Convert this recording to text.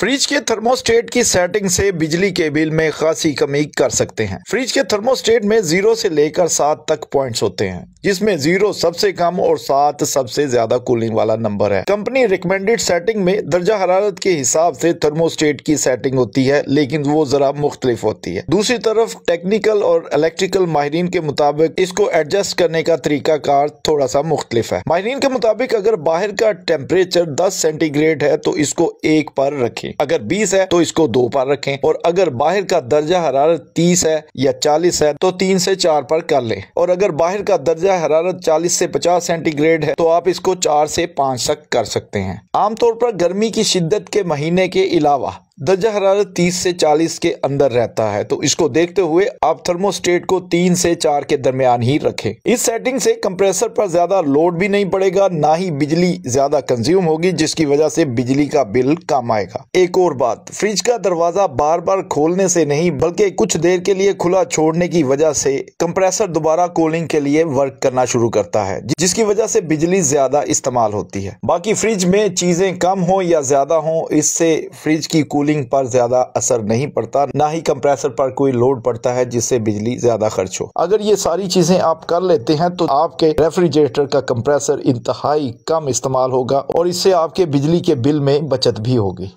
Fridge के thermostat की setting से बिजली के बिल में खासी कमी कर सकते हैं। फ्रिज के थर्मोस्टेट में 0 से लेकर 7 तक पॉइंट्स होते हैं, जिसमें 0 सबसे कम और 7 सबसे ज्यादा कूलिंग वाला नंबर है। कंपनी रिकमेंडेड सेटिंग में दर्जा हरारत के हिसाब से थर्मोस्टेट की सेटिंग होती है, लेकिन वो जरा मुख्तलिफ होती है। दूसरी तरफ टेक्निकल और इलेक्ट्रिकल माहिरीन के मुताबिक इसको एडजस्ट करने का तरीका कार थोड़ा सा मुख्तलिफ है। माहिरीन के मुताबिक अगर बाहर का टेम्परेचर 10 सेंटीग्रेड है तो इसको 1 पर रखें, अगर 20 है तो इसको 2 पर रखें, और अगर बाहर का दर्जा हरारत 30 है या 40 है तो 3 से 4 पर कर लें, और अगर बाहर का दर्जा हरारत 40 से 50 सेंटीग्रेड है तो आप इसको 4 से 5 तक कर सकते हैं। आमतौर पर गर्मी की शिद्दत के महीने के अलावा दर्जा हरारत 30 से 40 के अंदर रहता है, तो इसको देखते हुए आप थर्मोस्टेट को 3 से 4 के दरमियान ही रखें। इस सेटिंग से कंप्रेसर पर ज्यादा लोड भी नहीं पड़ेगा, ना ही बिजली ज्यादा कंज्यूम होगी, जिसकी वजह से बिजली का बिल कम आएगा। एक और बात, फ्रिज का दरवाजा बार बार खोलने से नहीं बल्कि कुछ देर के लिए खुला छोड़ने की वजह से कंप्रेसर दोबारा कूलिंग के लिए वर्क करना शुरू करता है, जिसकी वजह से बिजली ज्यादा इस्तेमाल होती है। बाकी फ्रिज में चीजें कम हो या ज्यादा हो, इससे फ्रिज की कूलिंग पर ज्यादा असर नहीं पड़ता, ना ही कंप्रेसर पर कोई लोड पड़ता है जिससे बिजली ज्यादा खर्च हो। अगर ये सारी चीजें आप कर लेते हैं तो आपके रेफ्रिजरेटर का कंप्रेसर इंतहाई कम इस्तेमाल होगा और इससे आपके बिजली के बिल में बचत भी होगी।